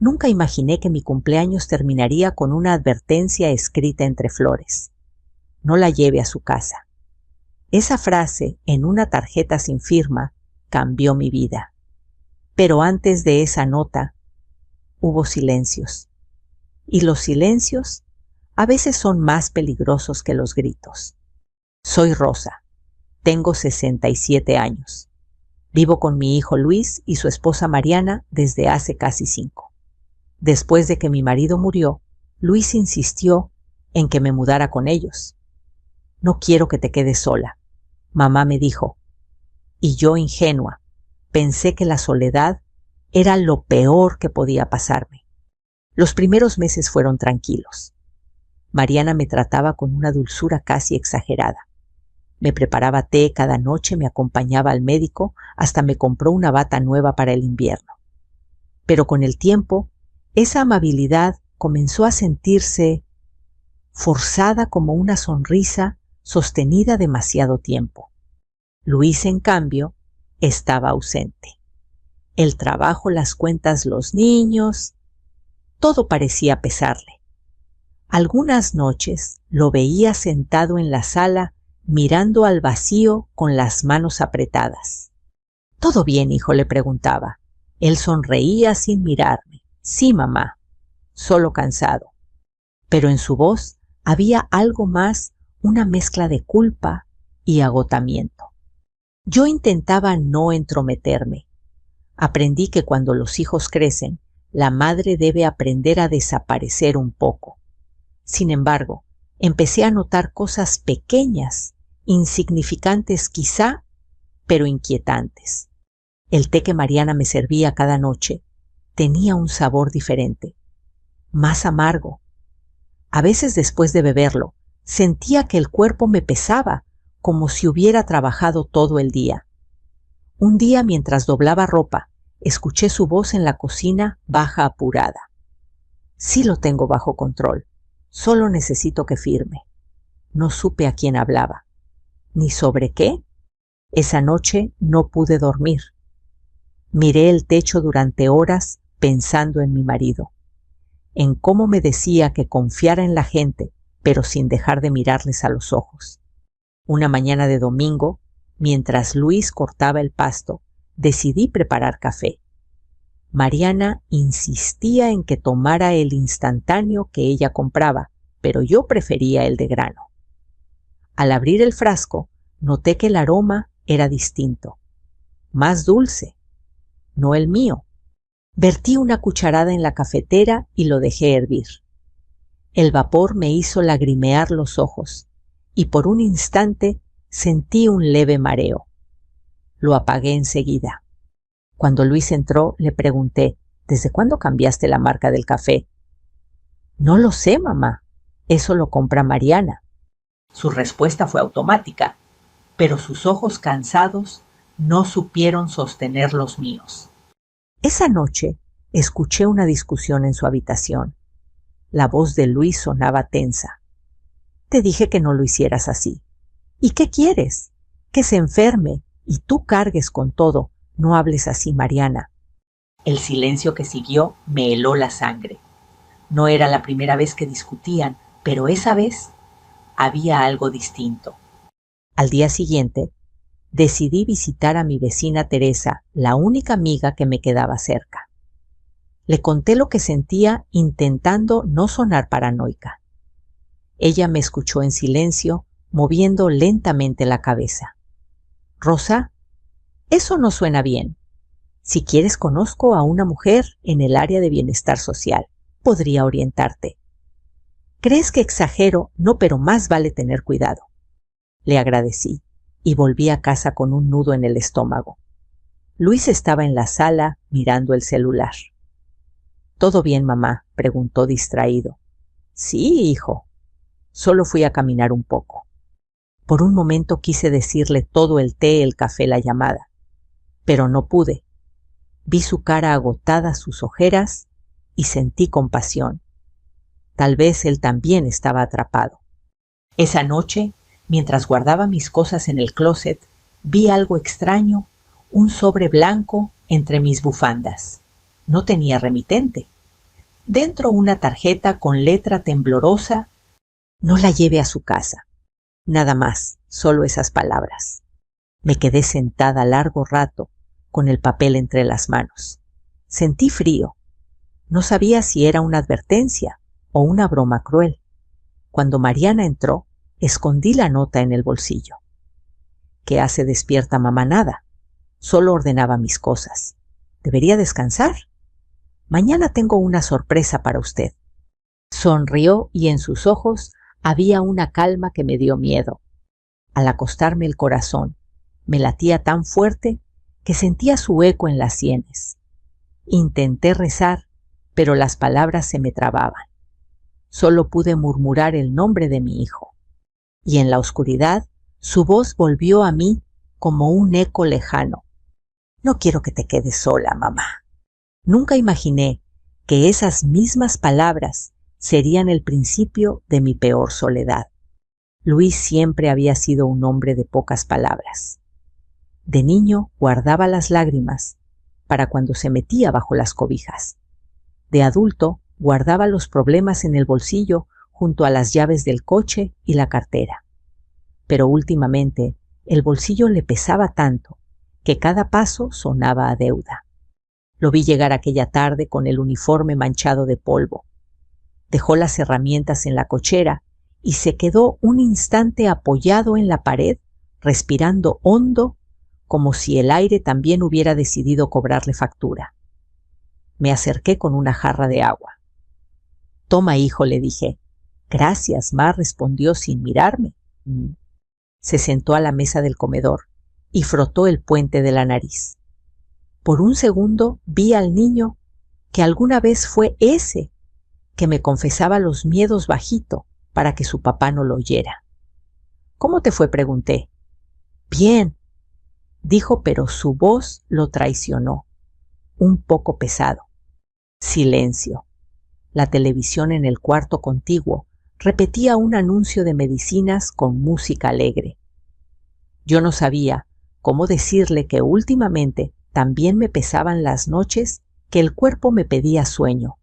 Nunca imaginé que mi cumpleaños terminaría con una advertencia escrita entre flores. No la lleve a su casa. Esa frase en una tarjeta sin firma cambió mi vida. Pero antes de esa nota hubo silencios. Y los silencios a veces son más peligrosos que los gritos. Soy Rosa. Tengo 67 años. Vivo con mi hijo Luis y su esposa Mariana desde hace casi 5. Después de que mi marido murió, Luis insistió en que me mudara con ellos. No quiero que te quedes sola, mamá me dijo. Y yo, ingenua, pensé que la soledad era lo peor que podía pasarme. Los primeros meses fueron tranquilos. Mariana me trataba con una dulzura casi exagerada. Me preparaba té cada noche, me acompañaba al médico, hasta me compró una bata nueva para el invierno. Pero con el tiempo, esa amabilidad comenzó a sentirse forzada como una sonrisa sostenida demasiado tiempo. Luis, en cambio, estaba ausente. El trabajo, las cuentas, los niños, todo parecía pesarle. Algunas noches lo veía sentado en la sala mirando al vacío con las manos apretadas. ¿Todo bien, hijo?, le preguntaba. Él sonreía sin mirarme. Sí, mamá, solo cansado. Pero en su voz había algo más, una mezcla de culpa y agotamiento. Yo intentaba no entrometerme. Aprendí que cuando los hijos crecen, la madre debe aprender a desaparecer un poco. Sin embargo, empecé a notar cosas pequeñas, insignificantes quizá, pero inquietantes. El té que Mariana me servía cada noche tenía un sabor diferente, más amargo. A veces, después de beberlo, sentía que el cuerpo me pesaba, como si hubiera trabajado todo el día. Un día, mientras doblaba ropa, escuché su voz en la cocina, baja, apurada. Sí lo tengo bajo control, solo necesito que firme. No supe a quién hablaba, ni sobre qué. Esa noche no pude dormir. Miré el techo durante horas pensando en mi marido, en cómo me decía que confiara en la gente, pero sin dejar de mirarles a los ojos. Una mañana de domingo, mientras Luis cortaba el pasto, decidí preparar café. Mariana insistía en que tomara el instantáneo que ella compraba, pero yo prefería el de grano. Al abrir el frasco, noté que el aroma era distinto, más dulce, no el mío. Vertí una cucharada en la cafetera y lo dejé hervir. El vapor me hizo lagrimear los ojos y por un instante sentí un leve mareo. Lo apagué enseguida. Cuando Luis entró, le pregunté, ¿desde cuándo cambiaste la marca del café? No lo sé, mamá. Eso lo compra Mariana. Su respuesta fue automática, pero sus ojos cansados no supieron sostener los míos. Esa noche escuché una discusión en su habitación. La voz de Luis sonaba tensa. Te dije que no lo hicieras así. ¿Y qué quieres? Que se enferme y tú cargues con todo. No hables así, Mariana. El silencio que siguió me heló la sangre. No era la primera vez que discutían, pero esa vez había algo distinto. Al día siguiente, decidí visitar a mi vecina Teresa, la única amiga que me quedaba cerca. Le conté lo que sentía intentando no sonar paranoica. Ella me escuchó en silencio, moviendo lentamente la cabeza. Rosa, eso no suena bien. Si quieres, conozco a una mujer en el área de bienestar social. Podría orientarte. ¿Crees que exagero? No, pero más vale tener cuidado. Le agradecí y volví a casa con un nudo en el estómago. Luis estaba en la sala mirando el celular. ¿Todo bien, mamá?, preguntó distraído. Sí, hijo. Solo fui a caminar un poco. Por un momento quise decirle todo el té, el café, la llamada, pero no pude. Vi su cara agotada, sus ojeras, y sentí compasión. Tal vez él también estaba atrapado. Esa noche, mientras guardaba mis cosas en el closet, vi algo extraño, un sobre blanco entre mis bufandas. No tenía remitente. Dentro una tarjeta con letra temblorosa: no la lleve a su casa. Nada más, solo esas palabras. Me quedé sentada largo rato, con el papel entre las manos. Sentí frío. No sabía si era una advertencia o una broma cruel. Cuando Mariana entró, escondí la nota en el bolsillo. ¿Qué hace despierta mamá? Nada. Solo ordenaba mis cosas. ¿Debería descansar? Mañana tengo una sorpresa para usted. Sonrió y en sus ojos había una calma que me dio miedo. Al acostarme el corazón me latía tan fuerte que sentía su eco en las sienes. Intenté rezar, pero las palabras se me trababan. Solo pude murmurar el nombre de mi hijo. Y en la oscuridad su voz volvió a mí como un eco lejano. No quiero que te quedes sola, mamá. Nunca imaginé que esas mismas palabras serían el principio de mi peor soledad. Luis siempre había sido un hombre de pocas palabras. De niño guardaba las lágrimas para cuando se metía bajo las cobijas. De adulto guardaba los problemas en el bolsillo junto a las llaves del coche y la cartera. Pero últimamente el bolsillo le pesaba tanto que cada paso sonaba a deuda. Lo vi llegar aquella tarde con el uniforme manchado de polvo. Dejó las herramientas en la cochera y se quedó un instante apoyado en la pared, respirando hondo, como si el aire también hubiera decidido cobrarle factura. Me acerqué con una jarra de agua. «Toma, hijo», le dije. «Gracias, ma», respondió sin mirarme. Se sentó a la mesa del comedor y frotó el puente de la nariz. Por un segundo vi al niño que alguna vez fue ese que me confesaba los miedos bajito para que su papá no lo oyera. «¿Cómo te fue?», pregunté. «Bien», dijo, pero su voz lo traicionó, un poco pesado. Silencio. La televisión en el cuarto contiguo repetía un anuncio de medicinas con música alegre. Yo no sabía cómo decirle que últimamente también me pesaban las noches que el cuerpo me pedía sueño,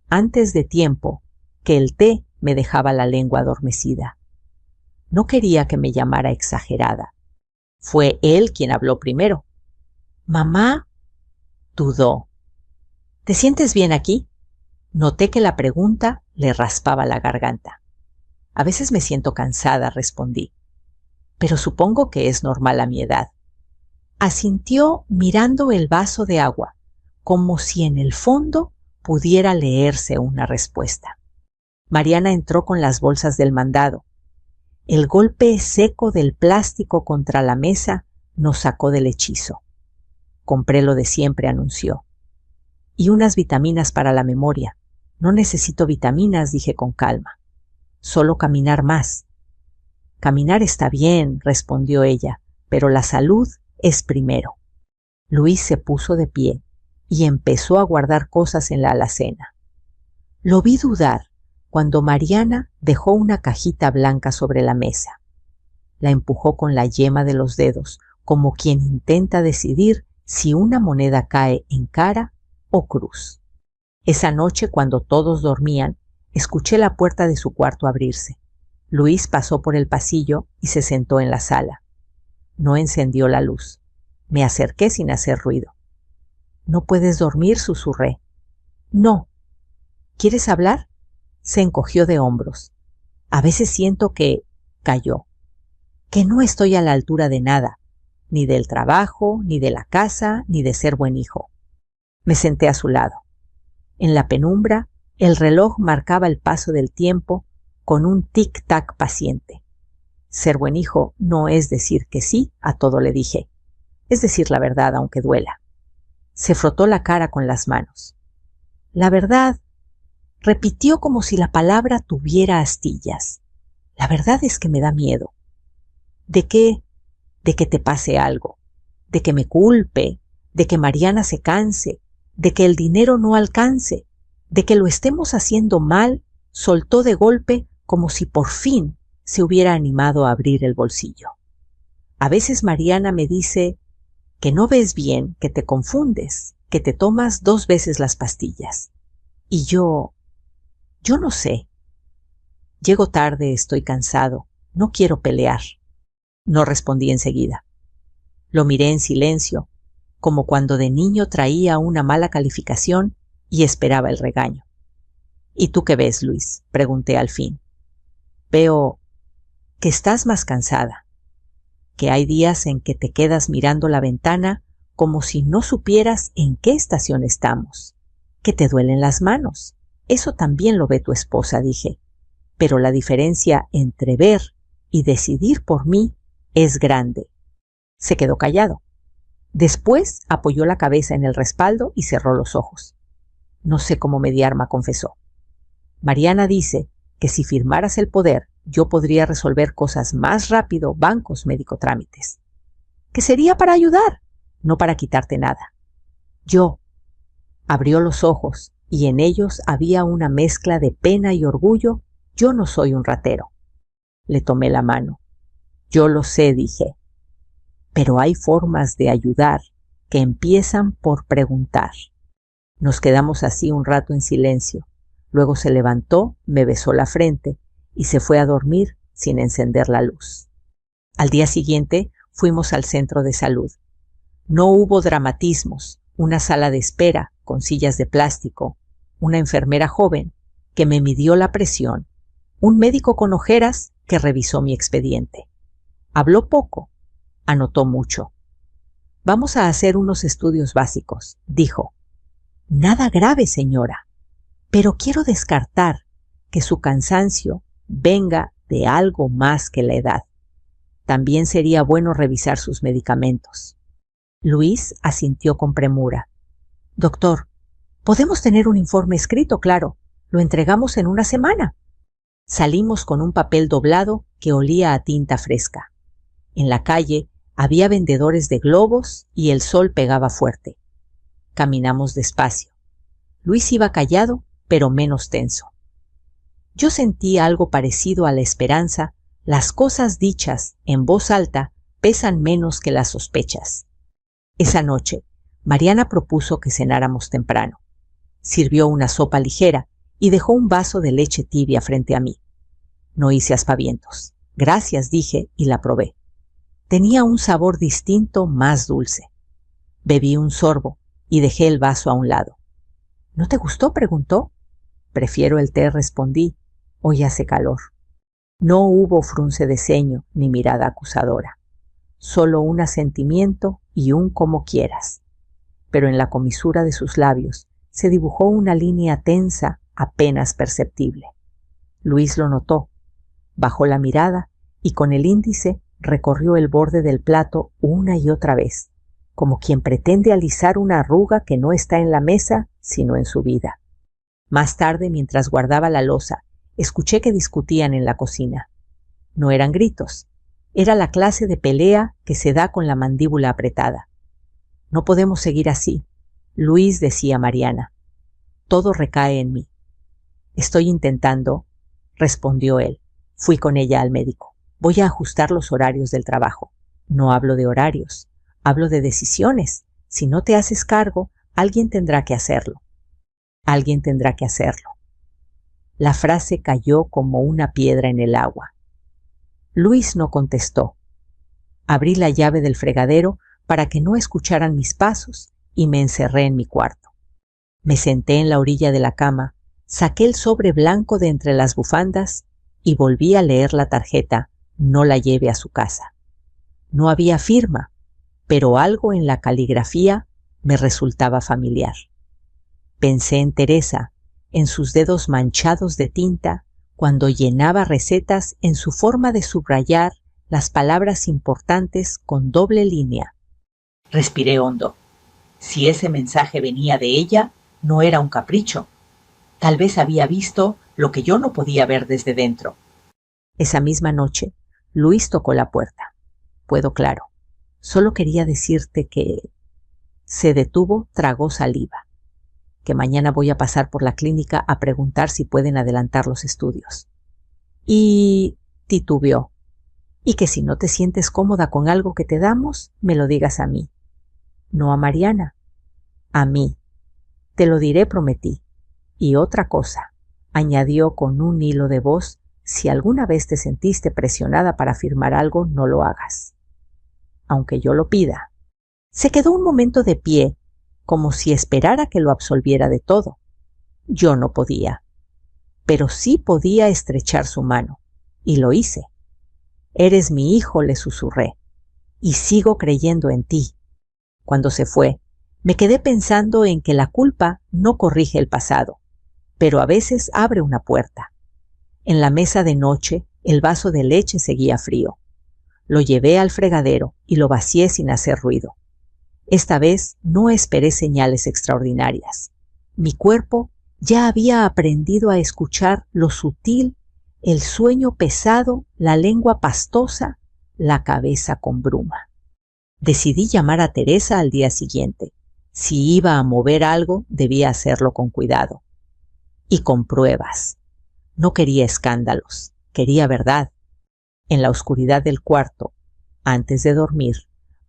antes de tiempo, que el té me dejaba la lengua adormecida. No quería que me llamara exagerada. Fue él quien habló primero. «Mamá», dudó. «¿Te sientes bien aquí?». Noté que la pregunta le raspaba la garganta. «A veces me siento cansada», respondí. «Pero supongo que es normal a mi edad». Asintió mirando el vaso de agua, como si en el fondo pudiera leerse una respuesta. Mariana entró con las bolsas del mandado. El golpe seco del plástico contra la mesa nos sacó del hechizo. «Compré lo de siempre», anunció. «Y unas vitaminas para la memoria». «No necesito vitaminas», dije con calma. «Solo caminar más». «Caminar está bien», respondió ella, «pero la salud es primero». Luis se puso de pie y empezó a guardar cosas en la alacena. Lo vi dudar cuando Mariana dejó una cajita blanca sobre la mesa. La empujó con la yema de los dedos, como quien intenta decidir si una moneda cae en cara o cruz. Esa noche, cuando todos dormían, escuché la puerta de su cuarto abrirse. Luis pasó por el pasillo y se sentó en la sala. No encendió la luz. Me acerqué sin hacer ruido. «¿No puedes dormir?», susurré. «No». «¿Quieres hablar?». Se encogió de hombros. «A veces siento que…», calló, «que no estoy a la altura de nada, ni del trabajo, ni de la casa, ni de ser buen hijo». Me senté a su lado. En la penumbra, el reloj marcaba el paso del tiempo con un tic-tac paciente. «Ser buen hijo no es decir que sí a todo», le dije. «Es decir la verdad, aunque duela». Se frotó la cara con las manos. «La verdad», repitió como si la palabra tuviera astillas. «La verdad es que me da miedo». «¿De qué?». «De que te pase algo, de que me culpe, de que Mariana se canse, de que el dinero no alcance, de que lo estemos haciendo mal», soltó de golpe como si por fin se hubiera animado a abrir el bolsillo. «A veces Mariana me dice que no ves bien, que te confundes, que te tomas 2 veces las pastillas». Y yo no sé. Llego tarde, estoy cansado, no quiero pelear. No respondí enseguida. Lo miré en silencio, como cuando de niño traía una mala calificación y esperaba el regaño. ¿Y tú qué ves, Luis?, pregunté al fin. Veo que estás más cansada, que hay días en que te quedas mirando la ventana como si no supieras en qué estación estamos, que te duelen las manos. Eso también lo ve tu esposa, dije, pero la diferencia entre ver y decidir por mí es grande. Se quedó callado. Después apoyó la cabeza en el respaldo y cerró los ojos. No sé cómo mediarme, confesó. Mariana dice que si firmaras el poder, yo podría resolver cosas más rápido, bancos, médico, trámites. Que sería para ayudar, no para quitarte nada. Yo. Abrió los ojos y en ellos había una mezcla de pena y orgullo. Yo no soy un ratero. Le tomé la mano. Yo lo sé, dije. Pero hay formas de ayudar que empiezan por preguntar. Nos quedamos así un rato en silencio. Luego se levantó, me besó la frente y se fue a dormir sin encender la luz. Al día siguiente fuimos al centro de salud. No hubo dramatismos, una sala de espera con sillas de plástico, una enfermera joven que me midió la presión, un médico con ojeras que revisó mi expediente. Habló poco, anotó mucho. Vamos a hacer unos estudios básicos, dijo. Nada grave, señora, pero quiero descartar que su cansancio venga de algo más que la edad. También sería bueno revisar sus medicamentos. Luis asintió con premura. Doctor, podemos tener un informe escrito, claro. Lo entregamos en una semana. Salimos con un papel doblado que olía a tinta fresca. En la calle había vendedores de globos y el sol pegaba fuerte. Caminamos despacio. Luis iba callado, pero menos tenso. Yo sentí algo parecido a la esperanza. Las cosas dichas en voz alta pesan menos que las sospechas. Esa noche, Mariana propuso que cenáramos temprano. Sirvió una sopa ligera y dejó un vaso de leche tibia frente a mí. No hice aspavientos. Gracias, dije, y la probé. Tenía un sabor distinto, más dulce. Bebí un sorbo y dejé el vaso a un lado. ¿No te gustó?, preguntó. Prefiero el té, respondí. Hoy hace calor. No hubo frunce de ceño ni mirada acusadora. Solo un asentimiento y un como quieras. Pero en la comisura de sus labios se dibujó una línea tensa apenas perceptible. Luis lo notó. Bajó la mirada y con el índice recorrió el borde del plato una y otra vez, como quien pretende alisar una arruga que no está en la mesa, sino en su vida. Más tarde, mientras guardaba la loza, escuché que discutían en la cocina. No eran gritos, era la clase de pelea que se da con la mandíbula apretada. No podemos seguir así, Luis, decía Mariana. Todo recae en mí. Estoy intentando, respondió él. Fui con ella al médico. Voy a ajustar los horarios del trabajo. No hablo de horarios, hablo de decisiones. Si no te haces cargo, alguien tendrá que hacerlo. Alguien tendrá que hacerlo. La frase cayó como una piedra en el agua. Luis no contestó. Abrí la llave del fregadero para que no escucharan mis pasos y me encerré en mi cuarto. Me senté en la orilla de la cama, saqué el sobre blanco de entre las bufandas y volví a leer la tarjeta «No la lleve a su casa». No había firma, pero algo en la caligrafía me resultaba familiar. Pensé en Teresa, en sus dedos manchados de tinta, cuando llenaba recetas en su forma de subrayar las palabras importantes con doble línea. Respiré hondo. Si ese mensaje venía de ella, no era un capricho. Tal vez había visto lo que yo no podía ver desde dentro. Esa misma noche, Luis tocó la puerta. Puedo, claro. Solo quería decirte que... Se detuvo, tragó saliva. Que mañana voy a pasar por la clínica a preguntar si pueden adelantar los estudios. Y... titubeó. Y que si no te sientes cómoda con algo que te damos, me lo digas a mí. No a Mariana. A mí. Te lo diré, prometí. Y otra cosa, añadió con un hilo de voz, si alguna vez te sentiste presionada para firmar algo, no lo hagas, aunque yo lo pida. Se quedó un momento de pie, como si esperara que lo absolviera de todo. Yo no podía, pero sí podía estrechar su mano, y lo hice. Eres mi hijo, le susurré, y sigo creyendo en ti. Cuando se fue, me quedé pensando en que la culpa no corrige el pasado, pero a veces abre una puerta. En la mesa de noche, el vaso de leche seguía frío. Lo llevé al fregadero y lo vacié sin hacer ruido. Esta vez no esperé señales extraordinarias. Mi cuerpo ya había aprendido a escuchar lo sutil, el sueño pesado, la lengua pastosa, la cabeza con bruma. Decidí llamar a Teresa al día siguiente. Si iba a mover algo, debía hacerlo con cuidado. Y con pruebas. No quería escándalos, quería verdad. En la oscuridad del cuarto, antes de dormir,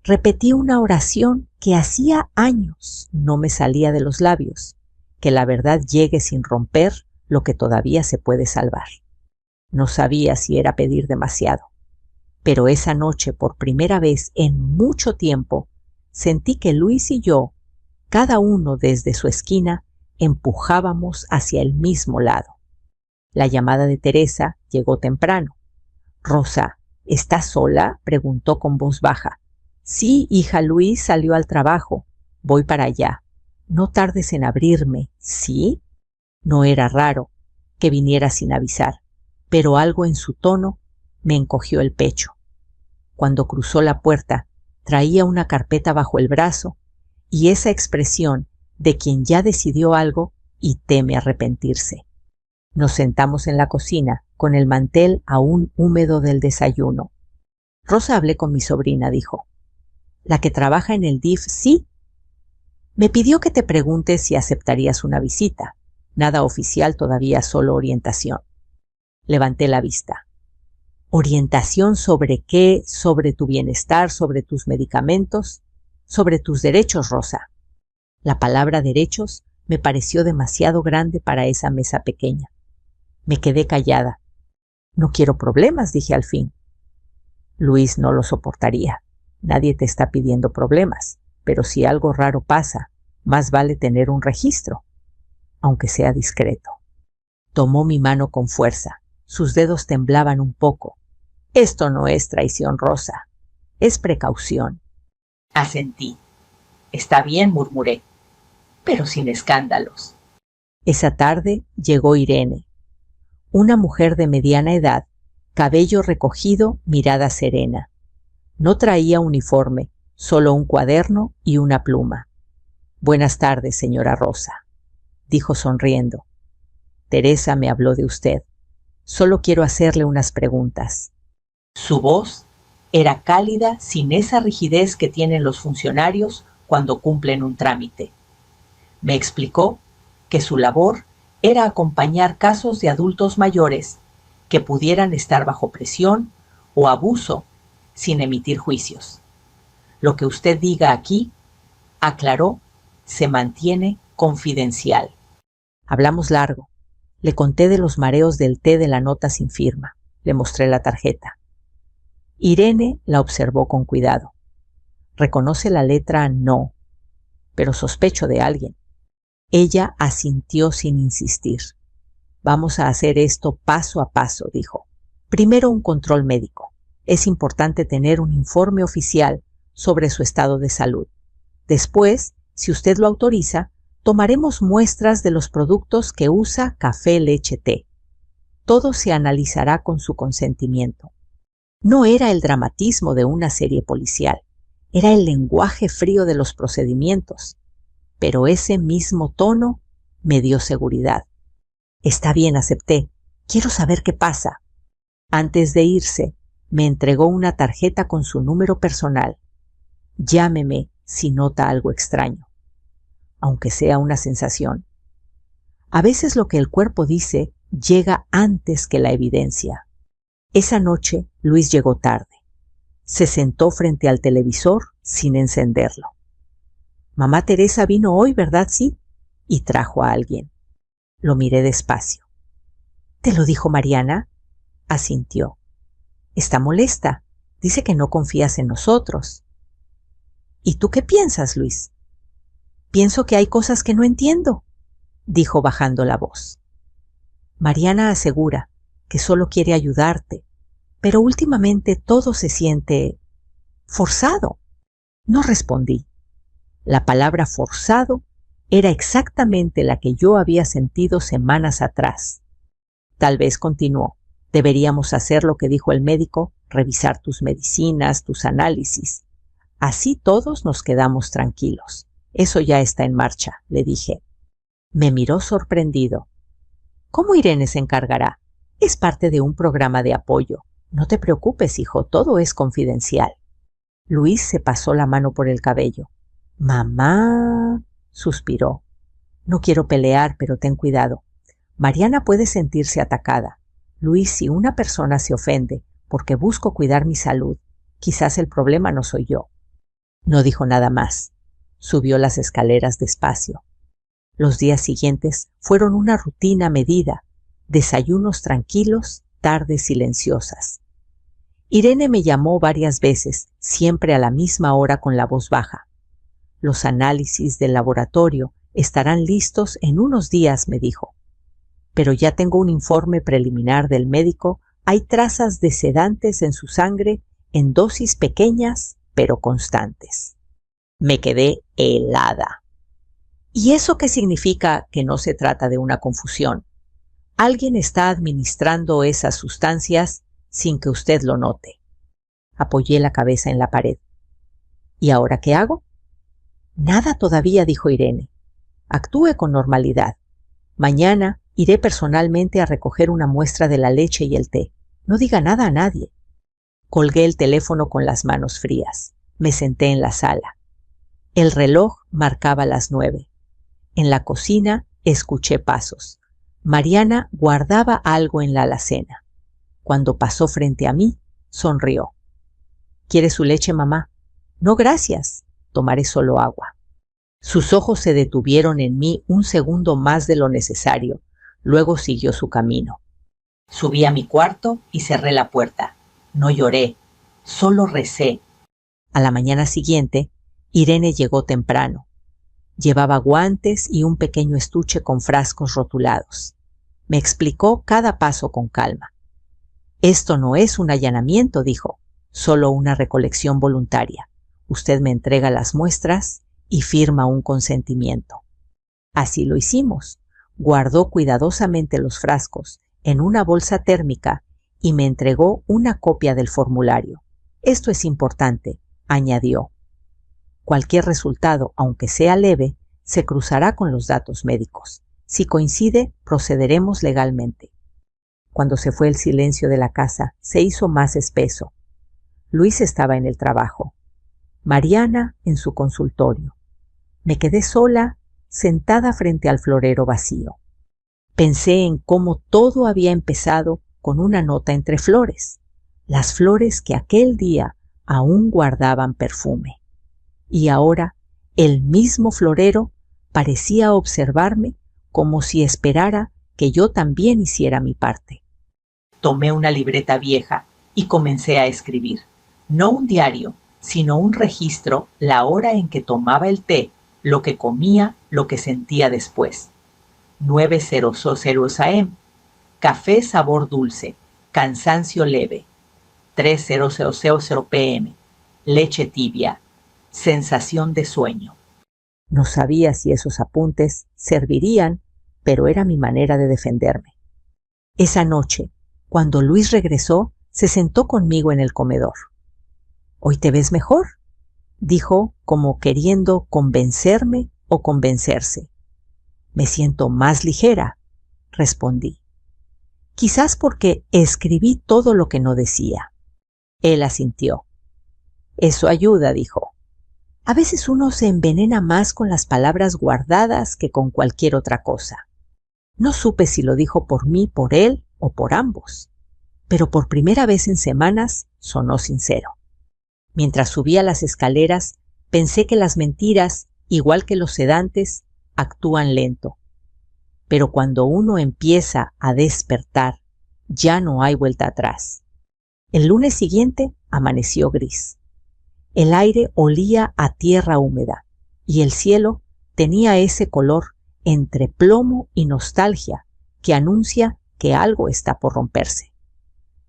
repetí una oración que hacía años no me salía de los labios, que la verdad llegue sin romper lo que todavía se puede salvar. No sabía si era pedir demasiado, pero esa noche, por primera vez en mucho tiempo, sentí que Luis y yo, cada uno desde su esquina, empujábamos hacia el mismo lado. La llamada de Teresa llegó temprano. «Rosa, ¿estás sola?», preguntó con voz baja. «Sí, hija, Luis salió al trabajo. Voy para allá. No tardes en abrirme, ¿sí?». No era raro que viniera sin avisar, pero algo en su tono me encogió el pecho. Cuando cruzó la puerta, traía una carpeta bajo el brazo y esa expresión de quien ya decidió algo y teme arrepentirse. Nos sentamos en la cocina, con el mantel aún húmedo del desayuno. «Rosa, hablé con mi sobrina», dijo. «¿La que trabaja en el DIF, sí? Me pidió que te preguntes si aceptarías una visita. Nada oficial todavía, solo orientación». Levanté la vista. «¿Orientación sobre qué? ¿Sobre tu bienestar? ¿Sobre tus medicamentos? Sobre tus derechos, Rosa». La palabra derechos me pareció demasiado grande para esa mesa pequeña. Me quedé callada. «No quiero problemas», dije al fin. «Luis no lo soportaría. Nadie te está pidiendo problemas, pero si algo raro pasa, más vale tener un registro, aunque sea discreto». Tomó mi mano con fuerza. Sus dedos temblaban un poco. «Esto no es traición, Rosa. Es precaución». Asentí. «Está bien», murmuré, «pero sin escándalos». Esa tarde llegó Irene. Una mujer de mediana edad, cabello recogido, mirada serena. No traía uniforme, solo un cuaderno y una pluma. «Buenas tardes, señora Rosa», dijo sonriendo. «Teresa me habló de usted. Solo quiero hacerle unas preguntas». Su voz era cálida, sin esa rigidez que tienen los funcionarios cuando cumplen un trámite. Me explicó que su labor era acompañar casos de adultos mayores que pudieran estar bajo presión o abuso sin emitir juicios. «Lo que usted diga aquí», aclaró, «se mantiene confidencial». Hablamos largo. Le conté de los mareos del té de la nota sin firma. Le mostré la tarjeta. Irene la observó con cuidado. Reconoce la letra no, pero sospecho de alguien. Ella asintió sin insistir. «Vamos a hacer esto paso a paso», dijo. «Primero un control médico. Es importante tener un informe oficial sobre su estado de salud. Después, si usted lo autoriza, tomaremos muestras de los productos que usa: café, leche, té. Todo se analizará con su consentimiento». No era el dramatismo de una serie policial, era el lenguaje frío de los procedimientos. Pero ese mismo tono me dio seguridad. «Está bien», acepté. «Quiero saber qué pasa». Antes de irse, me entregó una tarjeta con su número personal. «Llámeme si nota algo extraño», aunque sea una sensación. A veces lo que el cuerpo dice llega antes que la evidencia. Esa noche Luis llegó tarde. Se sentó frente al televisor sin encenderlo. «Mamá Teresa vino hoy, ¿verdad? Sí». Y trajo a alguien. Lo miré despacio. ¿Te lo dijo Mariana? Asintió. Está molesta. Dice que no confías en nosotros. ¿Y tú qué piensas, Luis? Pienso que hay cosas que no entiendo, dijo bajando la voz. Mariana asegura que solo quiere ayudarte, pero últimamente todo se siente forzado. No respondí. La palabra forzado era exactamente la que yo había sentido semanas atrás. Tal vez continuó. Deberíamos hacer lo que dijo el médico, revisar tus medicinas, tus análisis. Así todos nos quedamos tranquilos. Eso ya está en marcha, le dije. Me miró sorprendido. ¿Cómo Irene se encargará? Es parte de un programa de apoyo. No te preocupes, hijo, todo es confidencial. Luis se pasó la mano por el cabello. Mamá, suspiró. No quiero pelear, pero ten cuidado. Mariana puede sentirse atacada. Luis, si una persona se ofende porque busco cuidar mi salud, quizás el problema no soy yo. No dijo nada más. Subió las escaleras despacio. Los días siguientes fueron una rutina medida, desayunos tranquilos, tardes silenciosas. Irene me llamó varias veces, siempre a la misma hora con la voz baja. Los análisis del laboratorio estarán listos en unos días, me dijo. Pero ya tengo un informe preliminar del médico. Hay trazas de sedantes en su sangre en dosis pequeñas pero constantes. Me quedé helada. ¿Y eso qué significa? Que no se trata de una confusión. Alguien está administrando esas sustancias sin que usted lo note. Apoyé la cabeza en la pared. ¿Y ahora qué hago? Nada todavía, dijo Irene. Actúe con normalidad. Mañana iré personalmente a recoger una muestra de la leche y el té. No diga nada a nadie. Colgué el teléfono con las manos frías. Me senté en la sala. El reloj marcaba las 9. En la cocina escuché pasos. Mariana guardaba algo en la alacena. Cuando pasó frente a mí, sonrió. ¿Quiere su leche, mamá? No, gracias. Tomaré solo agua. Sus ojos se detuvieron en mí un segundo más de lo necesario. Luego siguió su camino. Subí a mi cuarto y cerré la puerta. No lloré, solo recé. A la mañana siguiente, Irene llegó temprano. Llevaba guantes y un pequeño estuche con frascos rotulados. Me explicó cada paso con calma. Esto no es un allanamiento, dijo, solo una recolección voluntaria. Usted me entrega las muestras y firma un consentimiento. Así lo hicimos. Guardó cuidadosamente los frascos en una bolsa térmica y me entregó una copia del formulario. Esto es importante, añadió. Cualquier resultado, aunque sea leve, se cruzará con los datos médicos. Si coincide, procederemos legalmente. Cuando se fue el silencio de la casa, se hizo más espeso. Luis estaba en el trabajo. Mariana en su consultorio. Me quedé sola, sentada frente al florero vacío. Pensé en cómo todo había empezado con una nota entre flores, las flores que aquel día aún guardaban perfume. Y ahora el mismo florero parecía observarme como si esperara que yo también hiciera mi parte. Tomé una libreta vieja y comencé a escribir. No un diario, sino un registro, la hora en que tomaba el té, lo que comía, lo que sentía después. 9:00 am. Café sabor dulce, cansancio leve. 3:00 pm. Leche tibia, sensación de sueño. No sabía si esos apuntes servirían, pero era mi manera de defenderme. Esa noche, cuando Luis regresó, se sentó conmigo en el comedor. «¿Hoy te ves mejor?», dijo, como queriendo convencerme o convencerse. «Me siento más ligera», respondí. Quizás porque escribí todo lo que no decía. Él asintió. «Eso ayuda», dijo. «A veces uno se envenena más con las palabras guardadas que con cualquier otra cosa». No supe si lo dijo por mí, por él o por ambos, pero por primera vez en semanas sonó sincero. Mientras subía las escaleras, pensé que las mentiras, igual que los sedantes, actúan lento. pero cuando uno empieza a despertar, ya no hay vuelta atrás. El lunes siguiente amaneció gris. El aire olía a tierra húmeda y el cielo tenía ese color entre plomo y nostalgia que anuncia que algo está por romperse.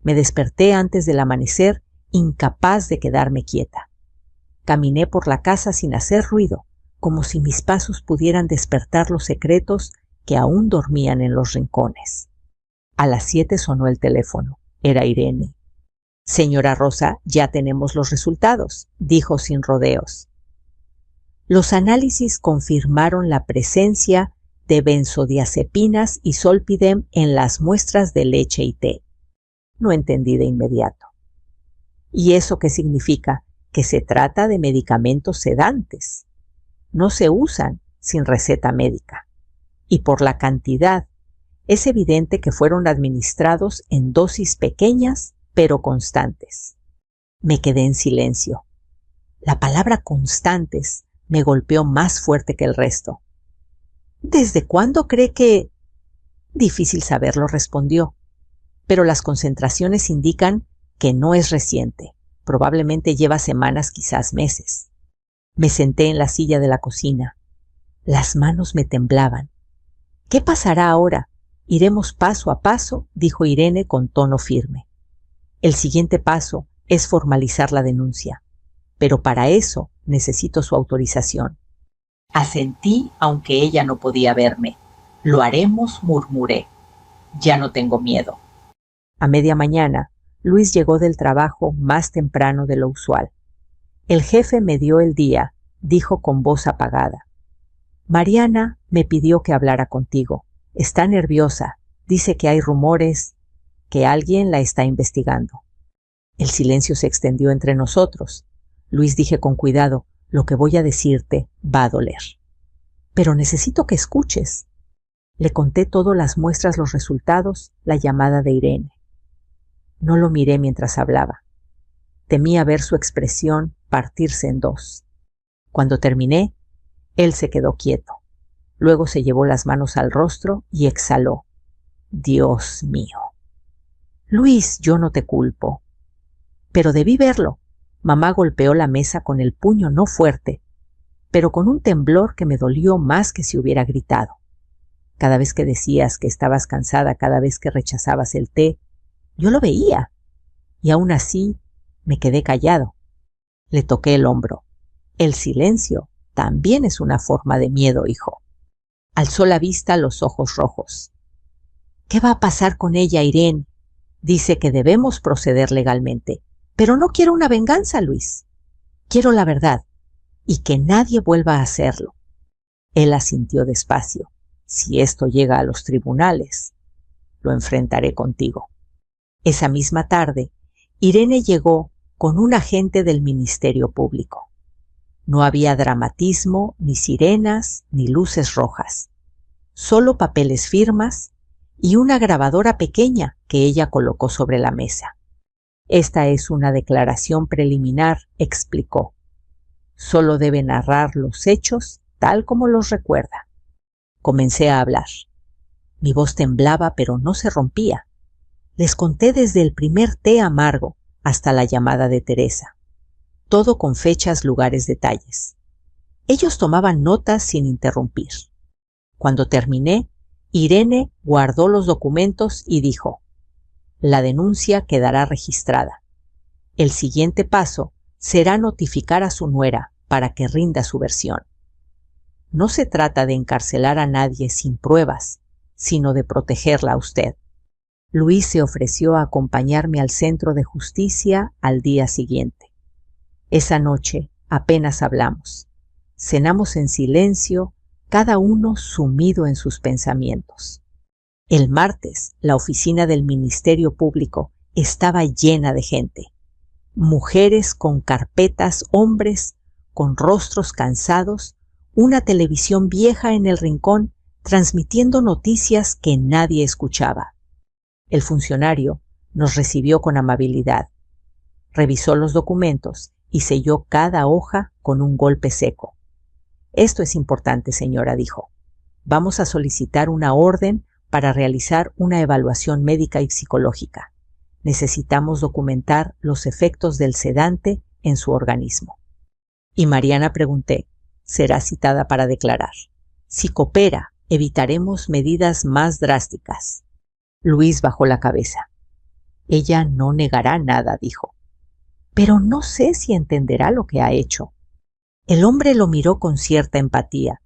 Me desperté antes del amanecer, incapaz de quedarme quieta. Caminé por la casa sin hacer ruido, como si mis pasos pudieran despertar los secretos que aún dormían en los rincones. A las 7 sonó el teléfono. Era Irene. «Señora Rosa, ya tenemos los resultados», dijo sin rodeos. Los análisis confirmaron la presencia de benzodiazepinas y zolpidem en las muestras de leche y té. No entendí de inmediato. ¿Y eso qué significa? Que se trata de medicamentos sedantes. No se usan sin receta médica. Y por la cantidad, es evidente que fueron administrados en dosis pequeñas pero constantes. Me quedé en silencio. La palabra constantes me golpeó más fuerte que el resto. ¿Desde cuándo cree que...? Difícil saberlo, respondió, pero las concentraciones indican que no es reciente. Probablemente lleva semanas, quizás meses. Me senté en la silla de la cocina. Las manos me temblaban. ¿Qué pasará ahora? Iremos paso a paso, dijo Irene con tono firme. El siguiente paso es formalizar la denuncia, pero para eso necesito su autorización. Asentí, aunque ella no podía verme. Lo haremos, murmuré. Ya no tengo miedo. A media mañana, Luis llegó del trabajo más temprano de lo usual. El jefe me dio el día, dijo con voz apagada. Mariana me pidió que hablara contigo. Está nerviosa. Dice que hay rumores, que alguien la está investigando. El silencio se extendió entre nosotros. Luis, dije con cuidado, lo que voy a decirte va a doler. Pero necesito que escuches. Le conté todo, las muestras, los resultados, la llamada de Irene. No lo miré mientras hablaba. Temía ver su expresión partirse en dos. Cuando terminé, él se quedó quieto. Luego se llevó las manos al rostro y exhaló. Dios mío. Luis, yo no te culpo. Pero debí verlo. Mamá golpeó la mesa con el puño, no fuerte, pero con un temblor que me dolió más que si hubiera gritado. Cada vez que decías que estabas cansada, cada vez que rechazabas el té, yo lo veía, y aún así me quedé callado. Le toqué el hombro. El silencio también es una forma de miedo, hijo. Alzó la vista, los ojos rojos. ¿Qué va a pasar con ella, Irene? Dice que debemos proceder legalmente. Pero no quiero una venganza, Luis. Quiero la verdad, y que nadie vuelva a hacerlo. Él asintió despacio. Si esto llega a los tribunales, lo enfrentaré contigo. Esa misma tarde, Irene llegó con un agente del Ministerio Público. No había dramatismo, ni sirenas, ni luces rojas. Solo papeles, firmas y una grabadora pequeña que ella colocó sobre la mesa. Esta es una declaración preliminar, explicó. Solo debe narrar los hechos tal como los recuerda. Comencé a hablar. Mi voz temblaba, pero no se rompía. Les conté desde el primer té amargo hasta la llamada de Teresa. Todo con fechas, lugares, detalles. Ellos tomaban notas sin interrumpir. Cuando terminé, Irene guardó los documentos y dijo: la denuncia quedará registrada. El siguiente paso será notificar a su nuera para que rinda su versión. No se trata de encarcelar a nadie sin pruebas, sino de protegerla a usted. Luis se ofreció a acompañarme al centro de justicia al día siguiente. Esa noche apenas hablamos. Cenamos en silencio, cada uno sumido en sus pensamientos. El martes, la oficina del Ministerio Público estaba llena de gente. Mujeres con carpetas, hombres con rostros cansados, una televisión vieja en el rincón transmitiendo noticias que nadie escuchaba. El funcionario nos recibió con amabilidad. Revisó los documentos y selló cada hoja con un golpe seco. Esto es importante, señora, dijo. Vamos a solicitar una orden para realizar una evaluación médica y psicológica. Necesitamos documentar los efectos del sedante en su organismo. Y Mariana, pregunté, será citada para declarar. Si coopera, evitaremos medidas más drásticas. Luis bajó la cabeza. Ella no negará nada, dijo. Pero no sé si entenderá lo que ha hecho. El hombre lo miró con cierta empatía.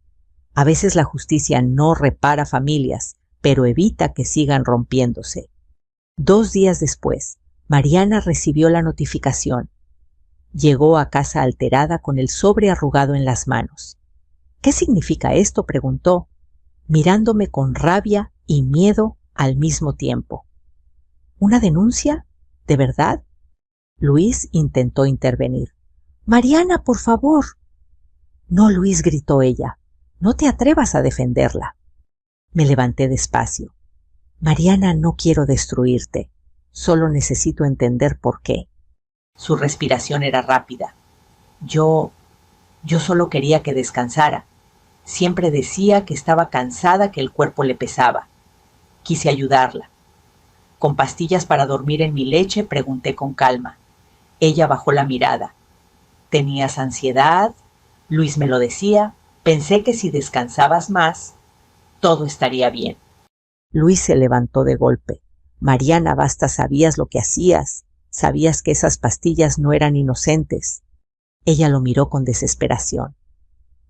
A veces la justicia no repara familias, pero evita que sigan rompiéndose. 2 días después, Mariana recibió la notificación. Llegó a casa alterada con el sobre arrugado en las manos. ¿Qué significa esto?, preguntó, mirándome con rabia y miedo al mismo tiempo. ¿Una denuncia? ¿De verdad? Luis intentó intervenir. Mariana, por favor. No, Luis, gritó ella. No te atrevas a defenderla. Me levanté despacio. Mariana, no quiero destruirte. Solo necesito entender por qué. Su respiración era rápida. Yo solo quería que descansara. Siempre decía que estaba cansada, que el cuerpo le pesaba. Quise ayudarla. ¿Con pastillas para dormir en mi leche?, pregunté con calma. Ella bajó la mirada. ¿Tenías ansiedad? Luis me lo decía. Pensé que si descansabas más, todo estaría bien. Luis se levantó de golpe. Mariana, basta, sabías lo que hacías. Sabías que esas pastillas no eran inocentes. Ella lo miró con desesperación.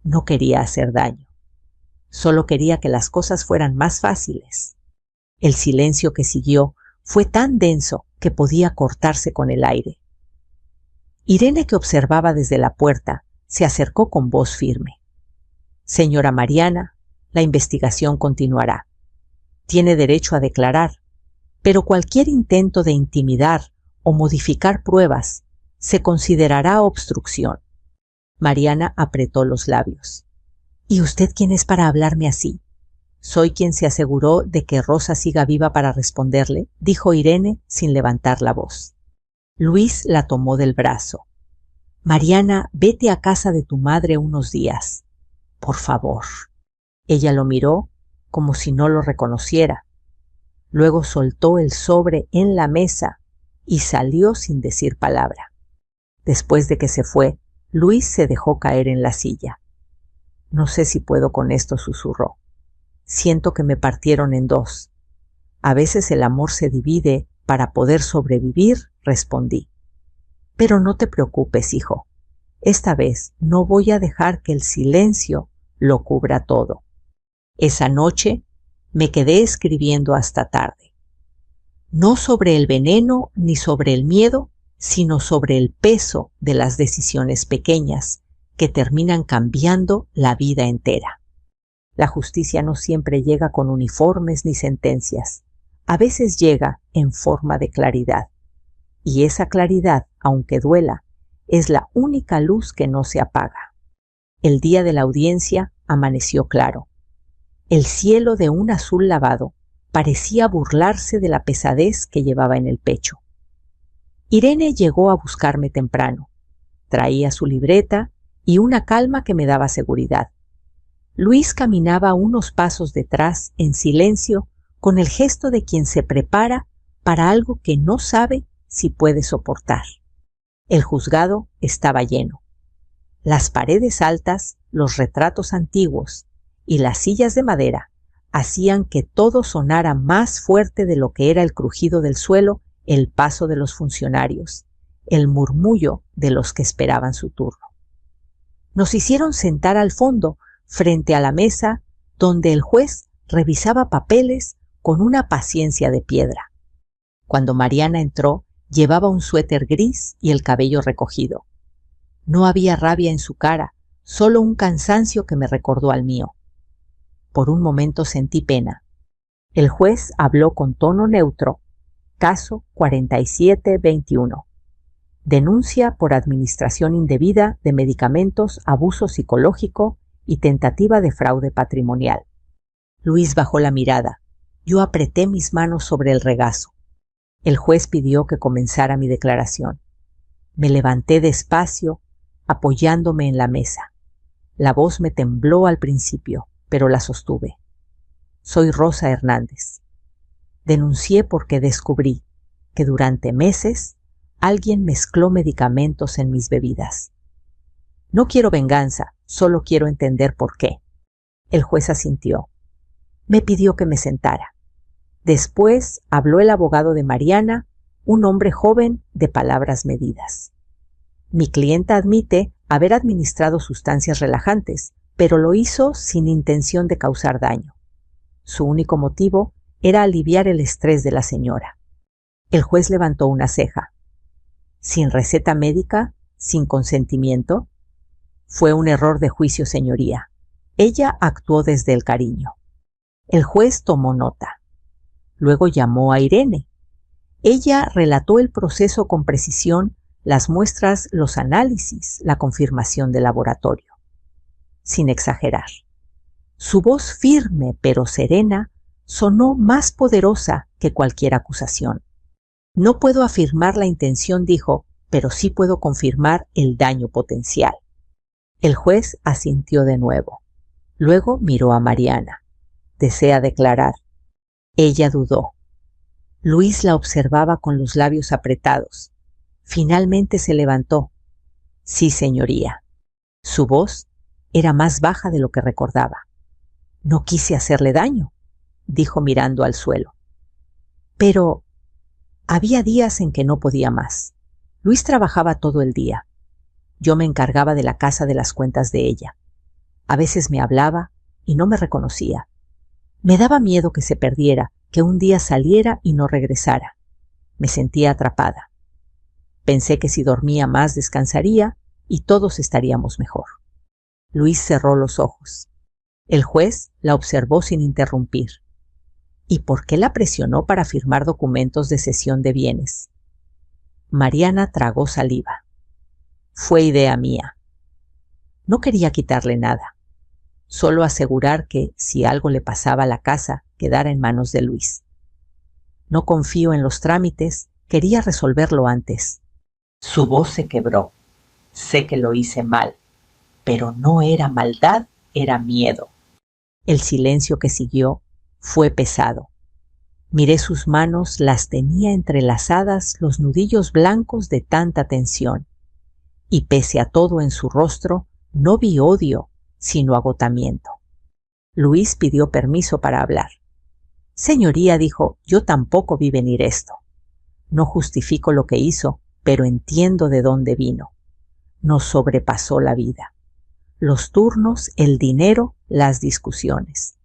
No quería hacer daño. Solo quería que las cosas fueran más fáciles. El silencio que siguió fue tan denso que podía cortarse con el aire. Irene, que observaba desde la puerta, se acercó con voz firme. Señora Mariana, la investigación continuará. Tiene derecho a declarar, pero cualquier intento de intimidar o modificar pruebas se considerará obstrucción. Mariana apretó los labios. ¿Y usted quién es para hablarme así? Soy quien se aseguró de que Rosa siga viva para responderle, dijo Irene sin levantar la voz. Luis la tomó del brazo. Mariana, vete a casa de tu madre unos días. Por favor. Ella lo miró como si no lo reconociera. Luego soltó el sobre en la mesa y salió sin decir palabra. Después de que se fue, Luis se dejó caer en la silla. No sé si puedo con esto, susurró. Siento que me partieron en dos. A veces el amor se divide para poder sobrevivir, respondí. Pero no te preocupes, hijo. Esta vez no voy a dejar que el silencio lo cubra todo. Esa noche me quedé escribiendo hasta tarde. No sobre el veneno ni sobre el miedo, sino sobre el peso de las decisiones pequeñas que terminan cambiando la vida entera. La justicia no siempre llega con uniformes ni sentencias. A veces llega en forma de claridad. Y esa claridad, aunque duela, es la única luz que no se apaga. El día de la audiencia amaneció claro. El cielo de un azul lavado parecía burlarse de la pesadez que llevaba en el pecho. Irene llegó a buscarme temprano. Traía su libreta y una calma que me daba seguridad. Luis caminaba unos pasos detrás, en silencio, con el gesto de quien se prepara para algo que no sabe si puede soportar. El juzgado estaba lleno. Las paredes altas, los retratos antiguos y las sillas de madera hacían que todo sonara más fuerte de lo que era el crujido del suelo, el paso de los funcionarios, el murmullo de los que esperaban su turno. Nos hicieron sentar al fondo, frente a la mesa, donde el juez revisaba papeles con una paciencia de piedra. Cuando Mariana entró, llevaba un suéter gris y el cabello recogido. No había rabia en su cara, solo un cansancio que me recordó al mío. Por un momento sentí pena. El juez habló con tono neutro. Caso 4721. Denuncia por administración indebida de medicamentos, abuso psicológico y tentativa de fraude patrimonial. Luis bajó la mirada. Yo apreté mis manos sobre el regazo. El juez pidió que comenzara mi declaración. Me levanté despacio, apoyándome en la mesa. La voz me tembló al principio, pero la sostuve. Soy Rosa Hernández. Denuncié porque descubrí que durante meses alguien mezcló medicamentos en mis bebidas. No quiero venganza, solo quiero entender por qué. El juez asintió. Me pidió que me sentara. Después habló el abogado de Mariana, un hombre joven de palabras medidas. Mi clienta admite haber administrado sustancias relajantes, pero lo hizo sin intención de causar daño. Su único motivo era aliviar el estrés de la señora. El juez levantó una ceja. ¿Sin receta médica? ¿Sin consentimiento? Fue un error de juicio, señoría. Ella actuó desde el cariño. El juez tomó nota. Luego llamó a Irene. Ella relató el proceso con precisión, las muestras, los análisis, la confirmación de laboratorio. Sin exagerar. Su voz firme pero serena sonó más poderosa que cualquier acusación. No puedo afirmar la intención, dijo, pero sí puedo confirmar el daño potencial. El juez asintió de nuevo. Luego miró a Mariana. ¿Desea declarar? Ella dudó. Luis la observaba con los labios apretados. Finalmente se levantó. Sí, señoría. Su voz era más baja de lo que recordaba. No quise hacerle daño, dijo mirando al suelo. Pero había días en que no podía más. Luis trabajaba todo el día. Yo me encargaba de la casa, de las cuentas de ella. A veces me hablaba y no me reconocía. Me daba miedo que se perdiera, que un día saliera y no regresara. Me sentía atrapada. Pensé que si dormía más descansaría y todos estaríamos mejor. Luis cerró los ojos. El juez la observó sin interrumpir. ¿Y por qué la presionó para firmar documentos de cesión de bienes? Mariana tragó saliva. Fue idea mía. No quería quitarle nada, solo asegurar que, si algo le pasaba a la casa, quedara en manos de Luis. No confío en los trámites, quería resolverlo antes. Su voz se quebró. Sé que lo hice mal, pero no era maldad, era miedo. El silencio que siguió fue pesado. Miré sus manos, las tenía entrelazadas, los nudillos blancos de tanta tensión. Y pese a todo en su rostro, no vi odio, sino agotamiento. Luis pidió permiso para hablar. Señoría, dijo, yo tampoco vi venir esto. No justifico lo que hizo, pero entiendo de dónde vino. Nos sobrepasó la vida. Los turnos, el dinero, las discusiones.